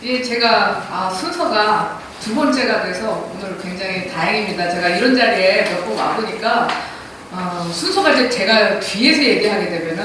예, 제가 순서가 두 번째가 돼서 오늘 굉장히 다행입니다. 제가 이런 자리에 몇 번 와보니까 순서가 이제 제가 뒤에서 얘기하게 되면은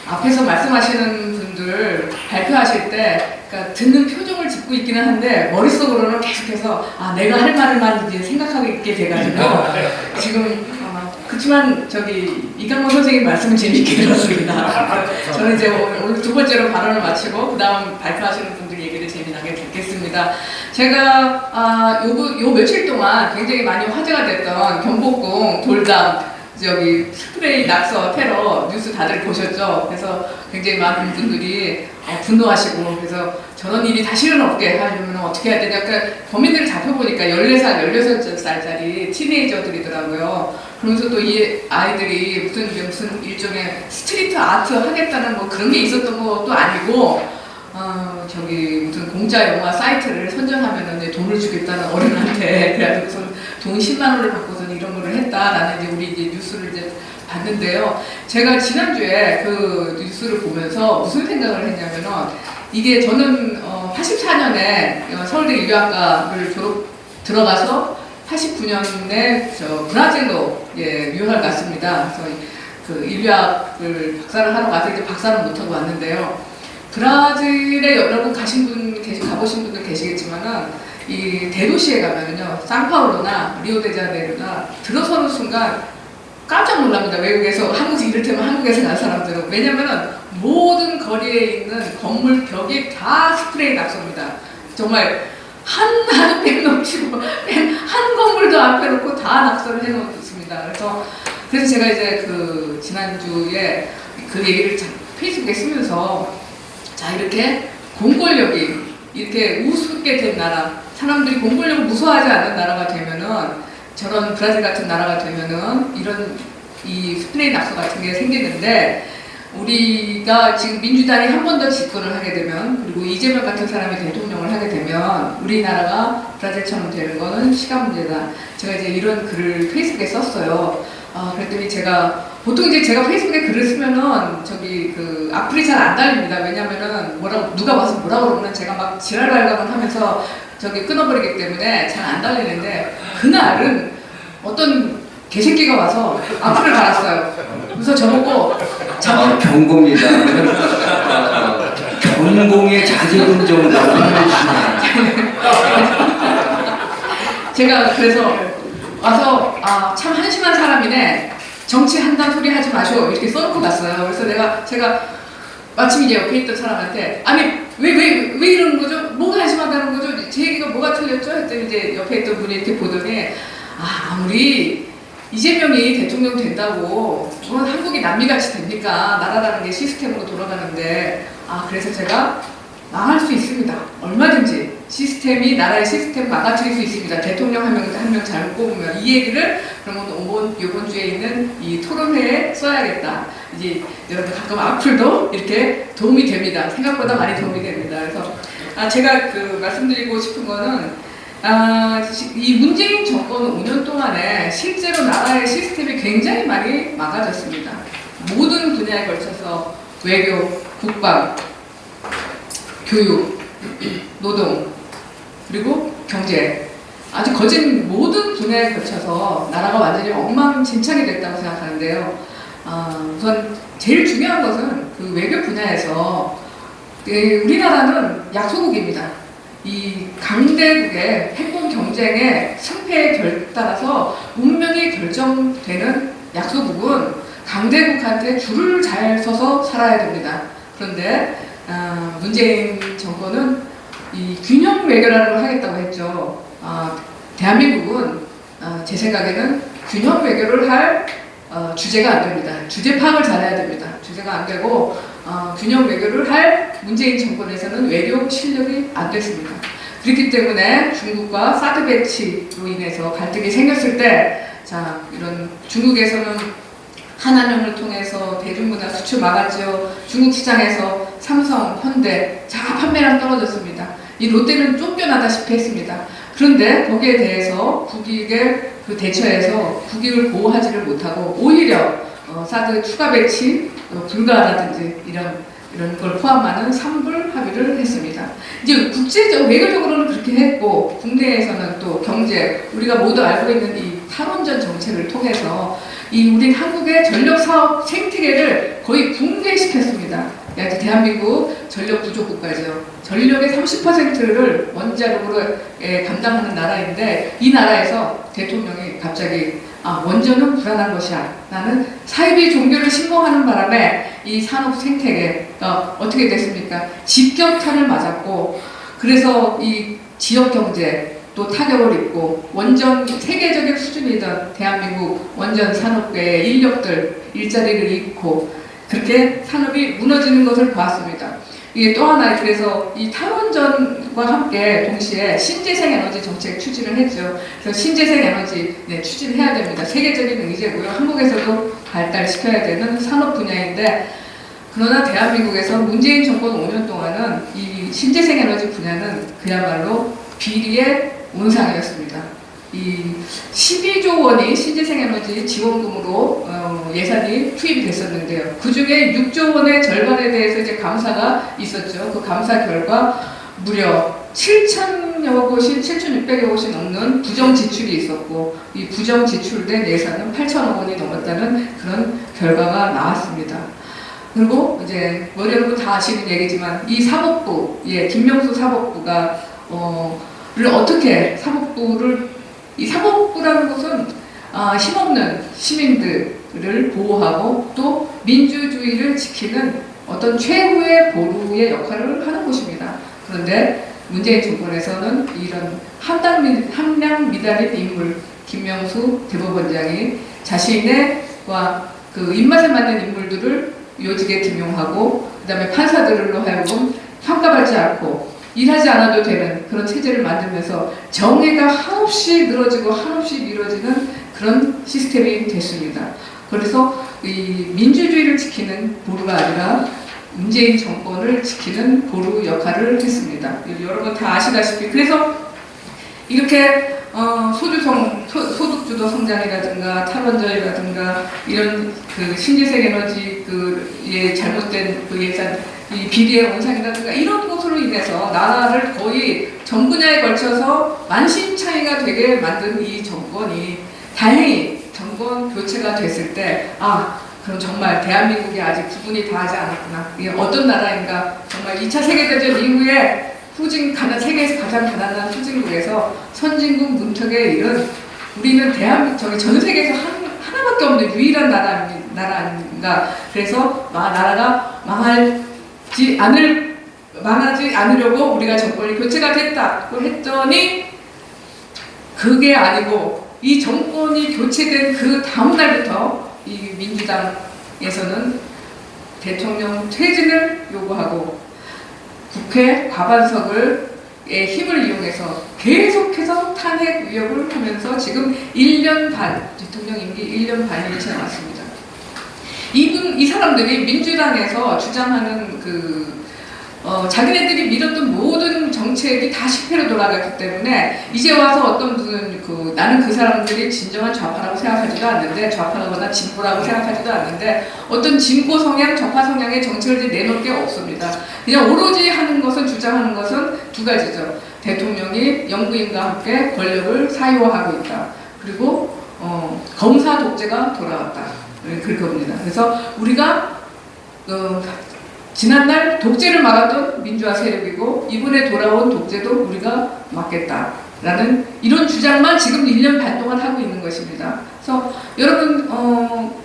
앞에서 말씀하시는 분들 발표하실 때 그러니까 듣는 표정을 짓고 있기는 한데 머릿속으로는 계속해서 내가 할 말만 이제 생각하게 돼가지고 지금 그렇지만 저기 이강모 선생님 말씀은 재밌게 들었습니다. 저는 이제 오늘 두 번째로 발언을 마치고 그 다음 발표하시는 분들 얘기를 재미나게 듣겠습니다. 제가 요 며칠 동안 굉장히 많이 화제가 됐던 경복궁 돌담 저기 스프레이 낙서 테러 뉴스 다들 보셨죠? 그래서 굉장히 많은 분들이 분노하시고 그래서 저런 일이 다시는 없게 하려면 어떻게 해야 되냐. 그러니까 범인들을 잡혀보니까 14살, 16살짜리 티네이저들이더라고요. 그러면서 또 이 아이들이 무슨 일종의 스트리트 아트 하겠다는 뭐 그런 게 있었던 것도 아니고 저기 무슨 공짜 영화 사이트를 선정하면은 이제 돈을 주겠다는 어른한테 그래가지고 돈 10만 원을 받고서 이런 거를 했다라는 이제 우리 이제 뉴스를 이제 봤는데요. 제가 지난주에 그 뉴스를 보면서 무슨 생각을 했냐면은 이게 저는 84년에 서울대 인류학과를 들어가서 89년에 브라질로 유학을 갔습니다. 그래서 그 인류학을 박사를 하러 가서 이제 박사는 못하고 왔는데요. 브라질에 여러분 가보신 분들 계시겠지만은 이 대도시에 가면은요, 상파울루나 리오데자네이루나 들어서는 순간 깜짝 놀랍니다. 외국에서 이를테면 한국에서 난 사람들은. 왜냐면은 모든 거리에 있는 건물 벽이 다 스프레이 낙서입니다. 정말 하나도 빼놓치고 한 건물도 앞에 놓고 다 낙서를 해놓습니다. 그래서 제가 이제 그 지난주에 그 얘기를 페이스북에 쓰면서 이렇게 공권력이 이렇게 우습게 된 나라, 사람들이 공권력을 무서워하지 않는 나라가 되면은 저런 브라질 같은 나라가 되면은 이런 이 스프레이 낙서 같은 게 생기는데 우리가 지금 민주당이 한 번 더 집권을 하게 되면 그리고 이재명 같은 사람이 대통령을 하게 되면 우리나라가 브라질처럼 되는 거는 시간 문제다. 제가 이제 이런 글을 페이스북에 썼어요. 그랬더니 보통 이제 제가 페이스북에 글을 쓰면은 그 악플이 잘 안 달립니다. 왜냐면은 누가 와서 뭐라고 그러면 제가 막 지랄발광을 하면서 끊어버리기 때문에 잘 안 달리는데 그날은 어떤 개새끼가 와서 악플을 달았어요. 그래서 저보고 경고입니다. 경공의 자제분 정도 해주시네. 제가 그래서 와서 참 한심한 사람이네. 정치한다는 소리 하지 마시오. 이렇게 써놓고 갔어요. 그래서 제가 마침 이제 옆에 있던 사람한테 왜 이러는 거죠? 뭐가 한심하다는 거죠? 제 얘기가 뭐가 틀렸죠? 했더니 이제 옆에 있던 분이 이렇게 보더니 아무리 이재명이 대통령 된다고 한국이 남미같이 됩니까? 나라라는 게 시스템으로 돌아가는데 그래서 제가 망할 수 있습니다. 얼마든지 나라의 시스템 망가뜨릴 수 있습니다. 대통령 한 명 잘못 뽑으면 이 얘기를 그러면 이번 주에 있는 이 토론회에 써야겠다. 이제 여러분 가끔 악플도 이렇게 도움이 됩니다. 생각보다 많이 도움이 됩니다. 그래서 제가 말씀드리고 싶은 거는 이 문재인 정권 5년 동안에 실제로 나라의 시스템이 굉장히 많이 망가졌습니다. 모든 분야에 걸쳐서 외교, 국방, 교육, 노동, 그리고 경제 아주 거진 모든 분야에 걸쳐서 나라가 완전히 엉망진창이 됐다고 생각하는데요. 우선 제일 중요한 것은 그 외교 분야에서 우리나라는 약소국입니다. 이 강대국의 핵군 경쟁의 승패에 따라서 운명이 결정되는 약소국은 강대국한테 줄을 잘 서서 살아야 됩니다. 그런데 문재인 정권은 이 균형 외교라는 걸 하겠다고 했죠. 대한민국은 제 생각에는 균형 외교를 할 주제가 안 됩니다. 주제 파악을 잘해야 됩니다. 주제가 안 되고 균형 외교를 할 문재인 정권에서는 외교 실력이 안 됐습니다. 그렇기 때문에 중국과 사드 배치로 인해서 갈등이 생겼을 때 이런 중국에서는 하나령을 통해서 대중문화 수출 막았죠. 중국 시장에서 삼성, 현대 자가 판매량 떨어졌습니다. 이 롯데는 쫓겨나다시피 했습니다. 그런데 거기에 대해서 국익에 대처해서 국익을 보호하지를 못하고 오히려 사드 추가 배치 불가하다든지 이런 이런 걸 포함하는 3불 합의를 했습니다. 이제 국제적 외교적으로는 그렇게 했고 국내에서는 또 경제 우리가 모두 알고 있는 이 탈원전 정책을 통해서 이 우리 한국의 전력 사업 생태계를 거의 붕괴시켰습니다. 대한민국 전력 부족 국가죠. 전력의 30%를 원자력으로 감당하는 나라인데 이 나라에서 대통령이 갑자기 원전은 불안한 것이야. 나는 사이비 종교를 신봉하는 바람에 이 산업 생태계가 어떻게 됐습니까? 직격탄을 맞았고 그래서 이 지역 경제 또 타격을 입고 원전 세계적인 수준이던 대한민국 원전 산업계의 인력들 일자리를 잃고 그렇게 산업이 무너지는 것을 보았습니다. 이게 또 하나 그래서 이 탈원전과 함께 동시에 신재생 에너지 정책 추진을 했죠. 그래서 신재생 에너지 추진해야 됩니다. 세계적인 의제고요. 한국에서도 발달시켜야 되는 산업 분야인데 그러나 대한민국에서 문재인 정권 5년 동안은 이 신재생 에너지 분야는 그야말로 비리의 온상이었습니다. 이 12조 원이 신재생에너지 지원금으로 예산이 투입이 됐었는데요. 그 중에 6조 원의 절반에 대해서 이제 감사가 있었죠. 그 감사 결과 무려 7,000여 곳이 7,600여 곳이 넘는 부정 지출이 있었고 이 부정 지출된 예산은 8천억 원이 넘었다는 그런 결과가 나왔습니다. 그리고 이제 여러분 다 아시는 얘기지만 이 사법부, 김명수 사법부가 를 어떻게 이 사법부라는 것은 힘없는 시민들을 보호하고 또 민주주의를 지키는 어떤 최후의 보루의 역할을 하는 곳입니다. 그런데 문재인 정권에서는 이런 함량 미달인 인물 김명수 대법원장이 자신의와 그 입맛에 맞는 인물들을 요직에 등용하고 그다음에 판사들로 하여금 평가받지 않고 일하지 않아도 되는 그런 체제를 만들면서 정의가 한없이 늘어지고 한없이 미뤄지는 그런 시스템이 됐습니다. 그래서 이 민주주의를 지키는 보루가 아니라 문재인 정권을 지키는 보루 역할을 했습니다. 여러분 다 아시다시피 그래서 이렇게 소득주도 성장이라든가 탈원전이라든가 이런 그 신재생 에너지 그의 잘못된 그 예산 이 비리의 원상이라든가 이런 것으로 인해서 나라를 거의 전 분야에 걸쳐서 만신창이가 되게 만든 이 정권이 다행히 정권 교체가 됐을 때 그럼 정말 대한민국이 아직 구분이 다 하지 않았구나. 이게 어떤 나라인가. 정말 2차 세계대전 이후에 세계에서 가장 가난한 후진국에서 선진국 문턱에 이른 우리는 전 세계에서 하나밖에 없는 유일한 나라 아닌가. 그래서 나라가 망하지 않으려고 우리가 정권이 교체가 됐다고 했더니 그게 아니고 이 정권이 교체된 그 다음 날부터 이 민주당에서는 대통령 퇴진을 요구하고 국회 과반석의 힘을 이용해서 계속해서 탄핵 위협을 하면서 지금 1년 반, 대통령 임기 1년 반이 지나왔습니다. 이 사람들이 민주당에서 주장하는 자기네들이 믿었던 모든 정책이 다 실패로 돌아갔기 때문에 이제 와서 어떤 분은 나는 그 사람들이 진정한 좌파라고 생각하지도 않는데 좌파라거나 진보라고 생각하지도 않는데 어떤 진보 성향, 좌파 성향의 정책을 내놓을 게 없습니다. 그냥 오로지 주장하는 것은 두 가지죠. 대통령이 영부인과 함께 권력을 사유화하고 있다. 그리고 검사 독재가 돌아왔다. 그겁니다. 그래서 우리가 지난날 독재를 막았던 민주화 세력이고 이번에 돌아온 독재도 우리가 막겠다라는 이런 주장만 지금 1년 반 동안 하고 있는 것입니다. 그래서 여러분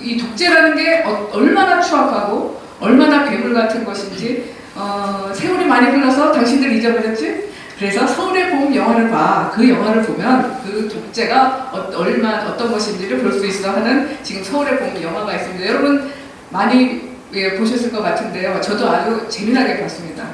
이 독재라는 게 얼마나 추악하고 얼마나 괴물 같은 것인지 세월이 많이 흘러서 당신들 잊어버렸지? 그래서 서울의 봄 영화를 봐. 그 영화를 보면 그 독재가 어떤 것인지를 볼 수 있어 하는 지금 서울의 봄 영화가 있습니다. 여러분 많이 보셨을 것 같은데요. 저도 아주 재미나게 봤습니다.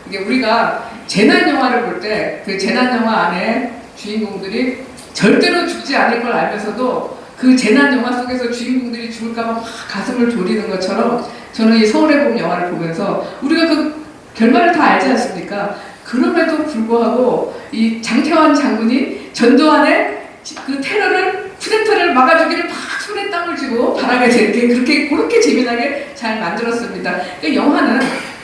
이게 우리가 재난 영화를 볼 때 그 재난 영화 안에 주인공들이 절대로 죽지 않을 걸 알면서도 그 재난 영화 속에서 주인공들이 죽을까봐 막 가슴을 졸이는 것처럼 저는 이 서울의 봄 영화를 보면서 우리가 그 결말을 다 알지 않습니까? 그럼에도 불구하고 이 장태환 장군이 전두환의 그 쿠데타를 막아주기를 막 손에 땀을 쥐고 바라게 그렇게 재미나게 잘 만들었습니다. 그 영화는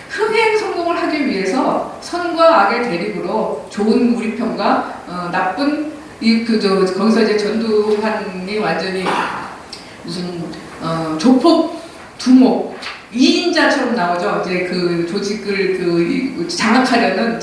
흥행 성공을 하기 위해서 선과 악의 대립으로 좋은 우리 편과 나쁜 거기서 이제 전두환이 완전히 무슨 조폭 두목 2인자처럼 나오죠. 이제 그 조직을 장악하려는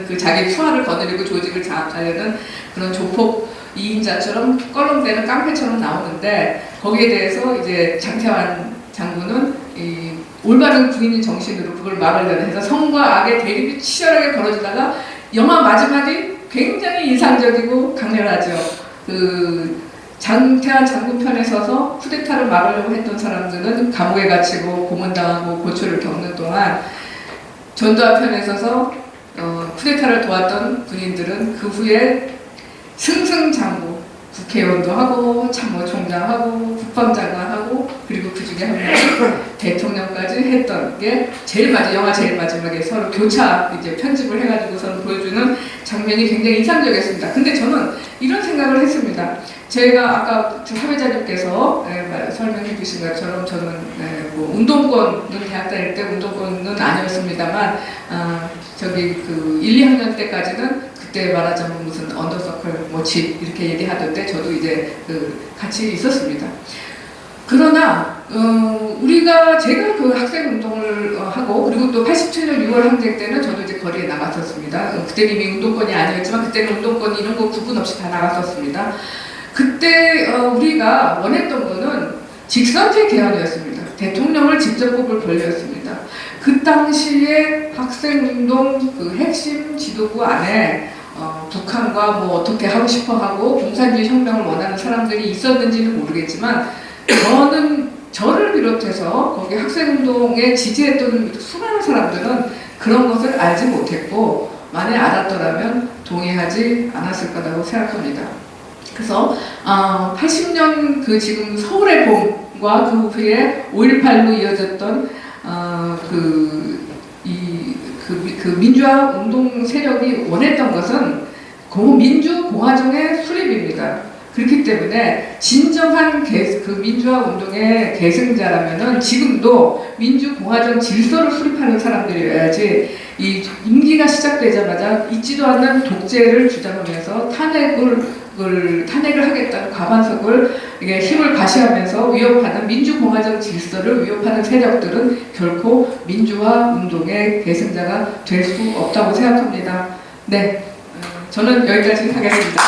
그 자기 수하를 거느리고 조직을 장악하려는 그런 조폭 2인자처럼 껄렁대는 깡패처럼 나오는데, 거기에 대해서 이제 장태환 장군은 이 올바른 군인 정신으로 그걸 막으려는 해서 성과 악의 대립이 치열하게 벌어지다가 영화 마지막이 굉장히 인상적이고 강렬하죠. 그 장태환 장군 편에 서서 쿠데타를 막으려고 했던 사람들은 감옥에 갇히고 고문당하고 고초를 겪는 동안, 전두환 편에 서서 쿠데타를 도왔던 군인들은 그 후에 승승장구, 국회의원도 하고 참모총장하고 국방장관하고 그리고 그 중에 한 명이 대통령까지 했던 게 영화 제일 마지막에 서로 교차 이제 편집을 해가지고 서로 보여주는 장면이 굉장히 인상적이었습니다. 근데 저는 이런 생각을 했습니다. 제가 아까 사회자님께서 설명해 주신 것처럼 저는 뭐 운동권은 대학 다닐 때 운동권은 아니었습니다만 그 1, 2학년 때까지는 그때 말하자면 무슨 언더서클, 뭐 집 이렇게 얘기하던데 저도 이제 같이 있었습니다. 그러나 제가 그 학생 운동을 하고, 그리고 또 87년 6월 항쟁 때는 저도 이제 거리에 나갔었습니다. 그때는 이미 운동권이 아니었지만 그때는 운동권 이런 거 구분 없이 다 나갔었습니다. 그때 우리가 원했던 거는 직선제 개헌이었습니다. 대통령을 직접 뽑을 권리였습니다. 그 당시에 학생운동 그 핵심 지도부 안에 북한과 뭐 어떻게 하고 싶어 하고 공산주의 혁명을 원하는 사람들이 있었는지는 모르겠지만, 저를 비롯해서 거기 학생운동에 지지했던 수많은 사람들은 그런 것을 알지 못했고, 만에 알았더라면 동의하지 않았을 거라고 생각합니다. 그래서 80년 그 지금 서울의 봄과 그 후에 5.18로 이어졌던 그 민주화 운동 세력이 원했던 것은 민주공화정의 수립입니다. 그렇기 때문에 진정한 그 민주화 운동의 계승자라면은 지금도 민주공화정 질서를 수립하는 사람들이어야지, 이 임기가 시작되자마자 있지도 않는 독재를 주장하면서 탄핵을 하겠다는 과반석을 힘을 과시하면서 위협하는 민주공화정 질서를 위협하는 세력들은 결코 민주화 운동의 계승자가 될 수 없다고 생각합니다. 네, 저는 여기까지 하겠습니다.